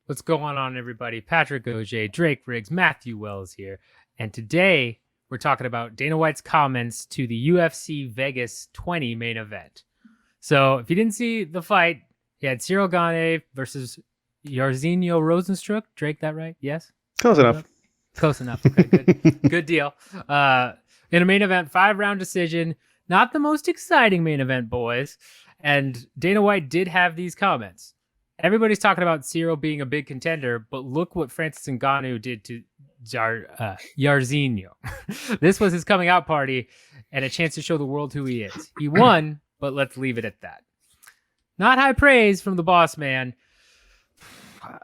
What's going on, everybody? Patrick Auger, Drake Riggs, Matthew Wells here. And today we're talking about Dana White's comments to the UFC Vegas 20 main event. So if you didn't see the fight, you had Ciryl Gane versus Jairzinho Rozenstruik. Drake, that right? Yes? Close enough. Close enough. Okay, good. Good deal. In a main event, 5-round decision. Not the most exciting main event, boys. And Dana White did have these comments. Everybody's talking about Ciryl being a big contender, but look what Francis Ngannou did to Jairzinho. This was his coming out party and a chance to show the world who he is. He won, but let's leave it at that. Not high praise from the boss man.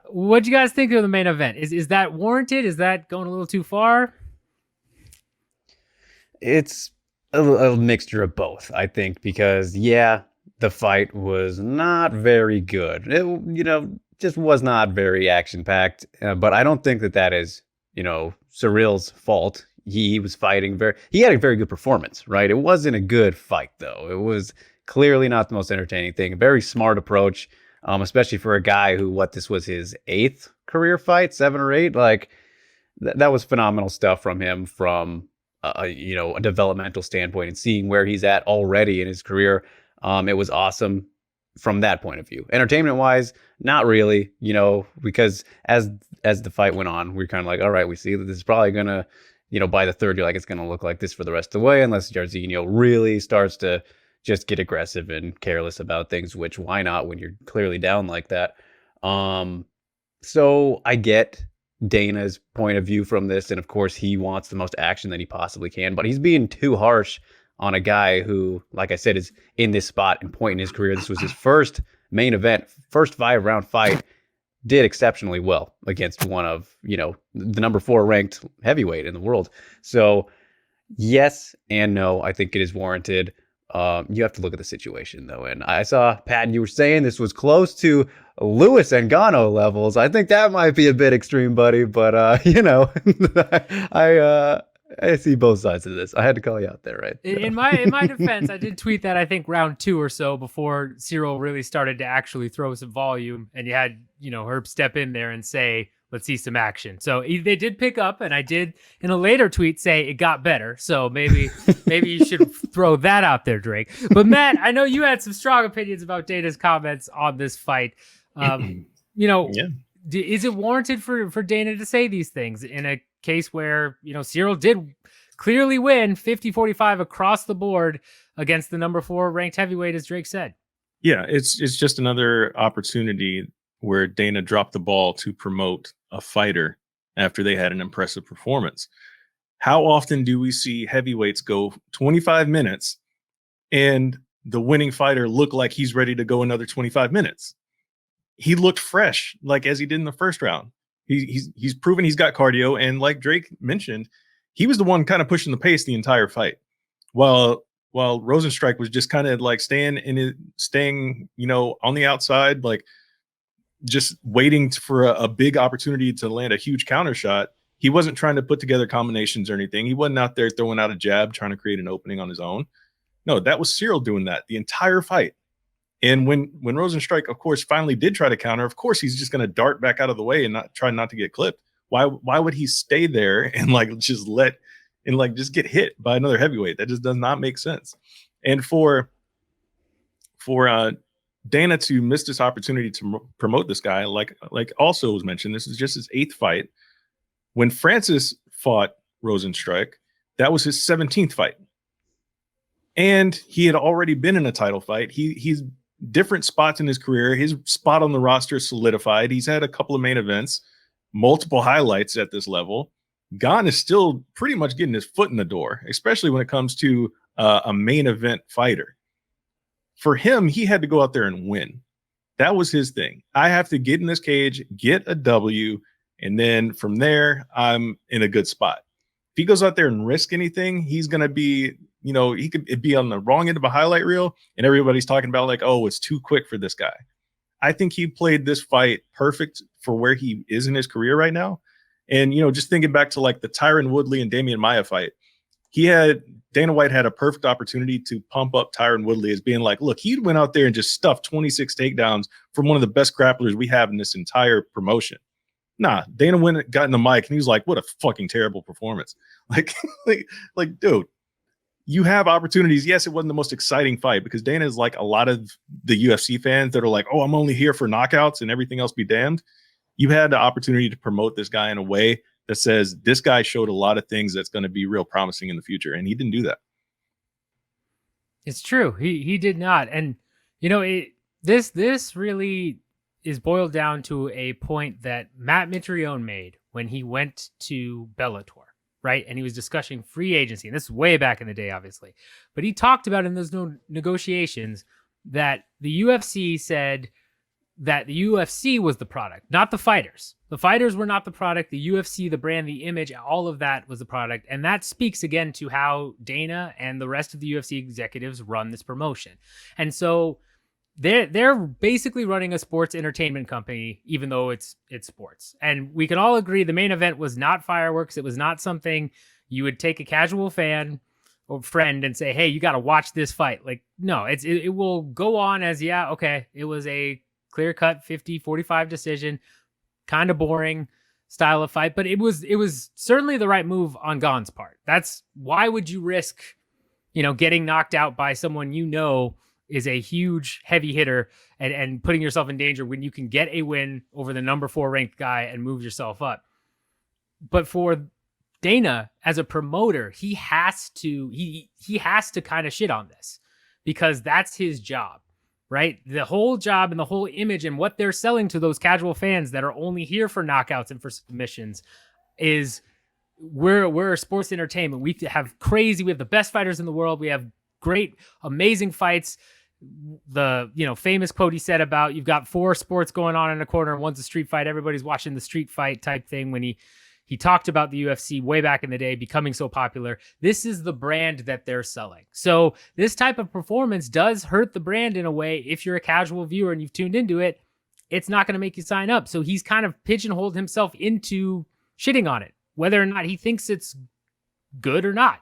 What do you guys think of the main event? Is that warranted? Is that going a little too far? It's a mixture of both, I think, because, the fight was not very good. It, just was not very action-packed. But I don't think that is, Cyryl's fault. He was fighting he had a very good performance, right? It wasn't a good fight, though. It was clearly not the most entertaining thing. A very smart approach, especially for a guy who, this was his 8th career fight, 7 or 8. Like, that was phenomenal stuff from him from, a developmental standpoint and seeing where he's at already in his career. It was awesome from that point of view. Entertainment wise, not really, because as the fight went on, we are kind of like, all right, we see that this is probably going to, by the third, you're like, it's going to look like this for the rest of the way, unless Jairzinho really starts to just get aggressive and careless about things, which why not when you're clearly down like that? So I get Dana's point of view from this. And of course, he wants the most action that he possibly can, but he's being too harsh on a guy who, like I said, is in this spot and point in his career. This was his first main event, first 5-round fight, did exceptionally well against one of, the number 4 ranked heavyweight in the world. So yes and no, I think it is warranted. You have to look at the situation, though. And I saw, Pat, you were saying this was close to Lewis and Ngannou levels. I think that might be a bit extreme, buddy. But, I see both sides of this. I had to call you out there, right? In my defense, I did tweet that I think round 2 or so before Ciryl really started to actually throw some volume. And you had, Herb step in there and say, let's see some action. So they did pick up, and I did in a later tweet say it got better. So maybe you should throw that out there, Drake. But Matt, I know you had some strong opinions about Dana's comments on this fight. Is it warranted for Dana to say these things in a case where, Ciryl did clearly win 50-45 across the board against the number 4 ranked heavyweight, as Drake said? Yeah, it's just another opportunity where Dana dropped the ball to promote a fighter after they had an impressive performance. How often do we see heavyweights go 25 minutes and the winning fighter look like he's ready to go another 25 minutes? He looked fresh, like as he did in the first round. He's proven he's got cardio, and like Drake mentioned, he was the one kind of pushing the pace the entire fight, while Rozenstruik was just kind of like staying, on the outside, like just waiting for a big opportunity to land a huge counter shot. He wasn't trying to put together combinations or anything. He wasn't out there throwing out a jab, trying to create an opening on his own. No, that was Ciryl doing that the entire fight. And when Rozenstruik, of course, finally did try to counter, of course, he's just going to dart back out of the way and try not to get clipped. Why would he stay there and just get hit by another heavyweight? That just does not make sense. And for Dana to miss this opportunity to promote this guy, like also was mentioned, this is just his 8th fight. When Francis fought Rozenstruik, that was his 17th fight. And he had already been in a title fight. He's different spots in his career. His spot on the roster is solidified. He's had a couple of main events, multiple highlights at this level. Gane is still pretty much getting his foot in the door, especially when it comes to a main event fighter. For him, he had to go out there and win. That was his thing. I have to get in this cage, get a W, and then from there, I'm in a good spot. If he goes out there and risk anything, he's going to be, he could be on the wrong end of a highlight reel, and everybody's talking about like, oh, it's too quick for this guy. I think he played this fight perfect for where he is in his career right now. And, just thinking back to like the Tyron Woodley and Damian Maia fight, Dana White had a perfect opportunity to pump up Tyron Woodley as being like, look, he went out there and just stuffed 26 takedowns from one of the best grapplers we have in this entire promotion. Nah, Dana got in the mic and he was like, what a fucking terrible performance. Like, dude, you have opportunities. Yes, it wasn't the most exciting fight because Dana is like a lot of the UFC fans that are like, oh, I'm only here for knockouts and everything else be damned. You had the opportunity to promote this guy in a way that says this guy showed a lot of things that's going to be real promising in the future. And he didn't do that. It's true. He did not. And, this really is boiled down to a point that Matt Mitrione made when he went to Bellator, right? And he was discussing free agency. And this is way back in the day, obviously. But he talked about in those negotiations that the UFC said that the UFC was the product, not the fighters. The fighters were not the product. The UFC, the brand, the image, all of that was the product. And that speaks again to how Dana and the rest of the UFC executives run this promotion. And so they're basically running a sports entertainment company, even though it's sports. And we can all agree the main event was not fireworks. It was not something you would take a casual fan or friend and say, hey, you got to watch this fight. Like, no, it will go on as, yeah, okay, it was a clear-cut 50-45 decision, kind of boring style of fight, but it was certainly the right move on Gane's part. That's why would you risk, getting knocked out by someone is a huge heavy hitter and putting yourself in danger when you can get a win over the number 4 ranked guy and move yourself up. But for Dana as a promoter, he has to kind of shit on this because that's his job. Right? The whole job and the whole image and what they're selling to those casual fans that are only here for knockouts and for submissions is we're sports entertainment. We have the best fighters in the world. We have great, amazing fights. The, famous quote he said about you've got 4 sports going on in a corner and one's a street fight. Everybody's watching the street fight type thing when he talked about the UFC way back in the day becoming so popular. This is the brand that they're selling. So this type of performance does hurt the brand in a way. If you're a casual viewer and you've tuned into it, it's not going to make you sign up. So he's kind of pigeonholed himself into shitting on it, whether or not he thinks it's good or not.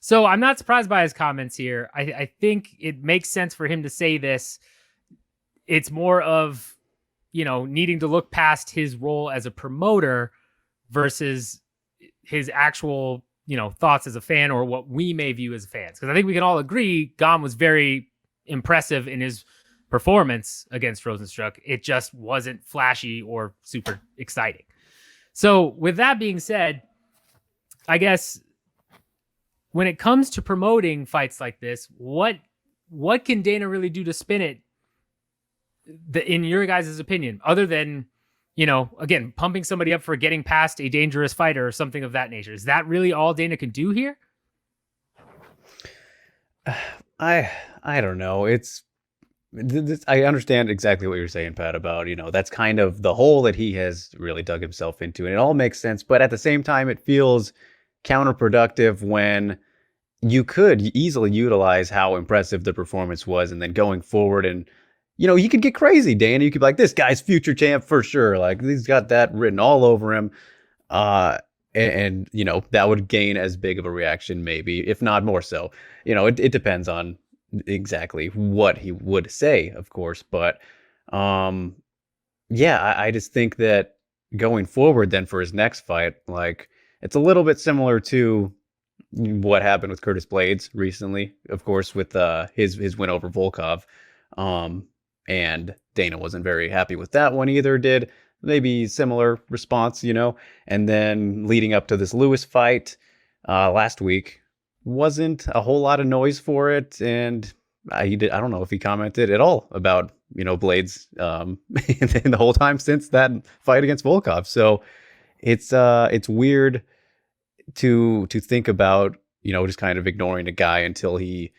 So I'm not surprised by his comments here. I think it makes sense for him to say this. It's more of, needing to look past his role as a promoter versus his actual, thoughts as a fan or what we may view as fans. Because I think we can all agree Gane was very impressive in his performance against Rozenstruik. It just wasn't flashy or super exciting. So with that being said, I guess when it comes to promoting fights like this, what can Dana really do to spin it in your guys' opinion, other than again, pumping somebody up for getting past a dangerous fighter or something of that nature? Is that really all Dana can do here? I don't know. I understand exactly what you're saying, Pat, about, that's kind of the hole that he has really dug himself into. And it all makes sense. But at the same time, it feels counterproductive when you could easily utilize how impressive the performance was. And then going forward and, you could get crazy, Dan. You could be like, this guy's future champ for sure. Like, he's got that written all over him. And that would gain as big of a reaction, maybe, if not more so. It depends on exactly what he would say, of course. But, I just think that going forward then for his next fight, like, it's a little bit similar to what happened with Curtis Blades recently, of course, with his win over Volkov. And Dana wasn't very happy with that one either, did maybe similar response, and then leading up to this Lewis fight last week, wasn't a whole lot of noise for it. And I don't know if he commented at all about, Blades in the whole time since that fight against Volkov. So it's weird to think about, just kind of ignoring a guy until he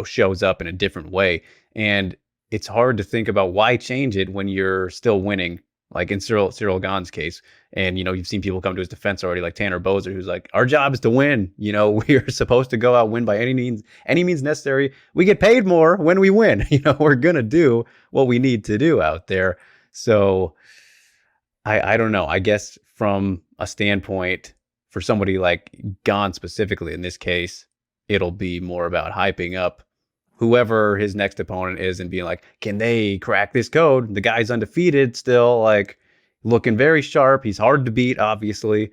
shows up in a different way. And it's hard to think about why change it when you're still winning, like in Ciryl Gane's case. And, you've seen people come to his defense already, like Tanner Bozer, who's like, our job is to win. We're supposed to go out, win by any means necessary. We get paid more when we win. We're going to do what we need to do out there. So I don't know. I guess from a standpoint for somebody like Gane specifically in this case, it'll be more about hyping up whoever his next opponent is and being like, can they crack this code? The guy's undefeated still, like looking very sharp. He's hard to beat, obviously.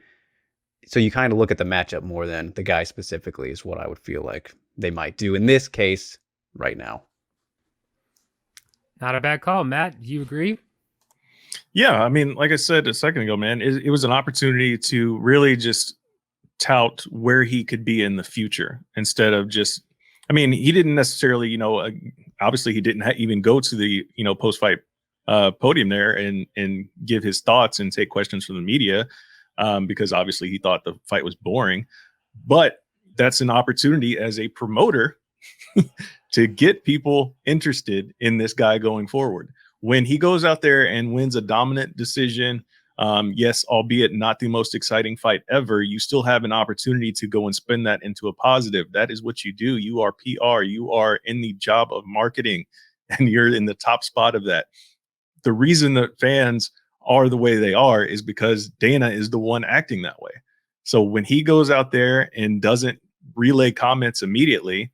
So you kind of look at the matchup more than the guy specifically is what I would feel like they might do in this case right now. Not a bad call, Matt. Do you agree? Yeah, I mean, like I said a second ago, man, it was an opportunity to really just tout where he could be in the future instead of just, I mean, he didn't necessarily, obviously he didn't even go to the, post-fight podium there and give his thoughts and take questions from the media because obviously he thought the fight was boring. But that's an opportunity as a promoter to get people interested in this guy going forward. When he goes out there and wins a dominant decision, yes, albeit not the most exciting fight ever, you still have an opportunity to go and spin that into a positive. That is what you do. You are PR. You are in the job of marketing, and you're in the top spot of that. The reason that fans are the way they are is because Dana is the one acting that way. So when he goes out there and doesn't relay comments immediately,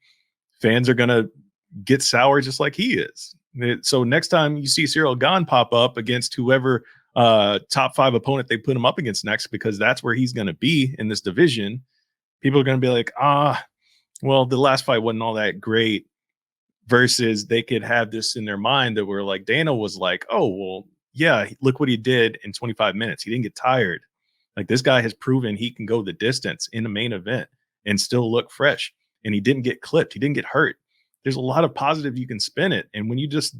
fans are going to get sour just like he is. So next time you see Ciryl Gane pop up against whoever top 5 opponent they put him up against next, because that's where he's going to be in this division, people are going to be like, well, the last fight wasn't all that great, versus they could have this in their mind that we're like, Dana was like, oh, well, yeah, look what he did in 25 minutes. He didn't get tired. Like, this guy has proven he can go the distance in the main event and still look fresh. And he didn't get clipped. He didn't get hurt. There's a lot of positive you can spin it. And when you just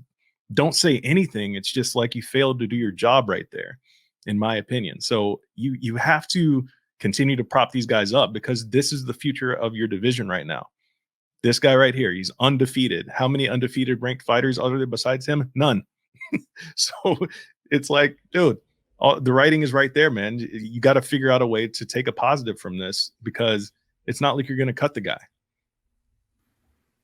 don't say anything, it's just like you failed to do your job right there, in my opinion. So you have to continue to prop these guys up, because this is the future of your division right now. This guy right here, he's undefeated. How many undefeated ranked fighters other than besides him? None. So it's like, dude, the writing is right there, man. You got to figure out a way to take a positive from this, because it's not like you're going to cut the guy.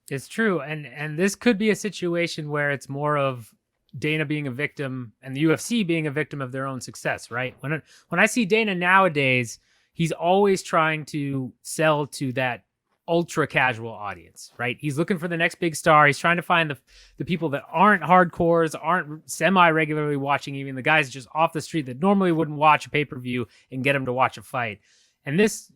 It's true. And this could be a situation where it's more of Dana being a victim and the UFC being a victim of their own success, right? When I see Dana nowadays, he's always trying to sell to that ultra casual audience, right? He's looking for the next big star. He's trying to find the people that aren't hardcores, aren't semi-regularly watching, even the guys just off the street that normally wouldn't watch a pay-per-view, and get them to watch a fight. And this,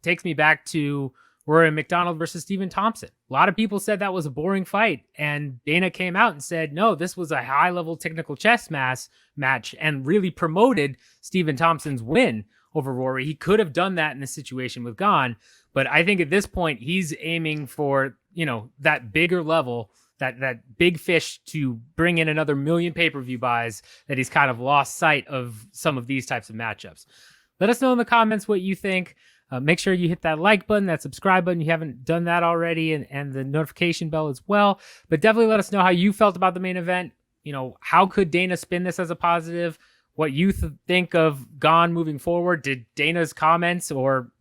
takes me back to Rory McDonald versus Stephen Thompson. A lot of people said that was a boring fight, and Dana came out and said, no, this was a high-level technical chess match, and really promoted Stephen Thompson's win over Rory. He could have done that in the situation with Gane, but I think at this point, he's aiming for, that bigger level, that big fish, to bring in another million pay-per-view buys, that he's kind of lost sight of some of these types of matchups. Let us know in the comments what you think. Make sure you hit that like button, that subscribe button. You haven't done that already, and the notification bell as well. But definitely let us know how you felt about the main event. How could Dana spin this as a positive? What you think of Gane moving forward? Did Dana's comments or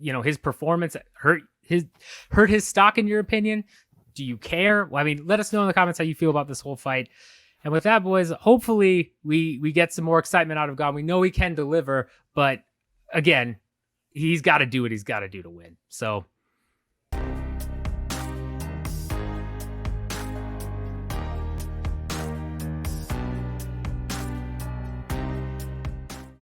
his performance hurt his stock in your opinion? Do you care? Well, I mean, let us know in the comments how you feel about this whole fight. And with that, boys, hopefully we get some more excitement out of Gane. We know he can deliver, but again, he's got to do what he's got to do to win. So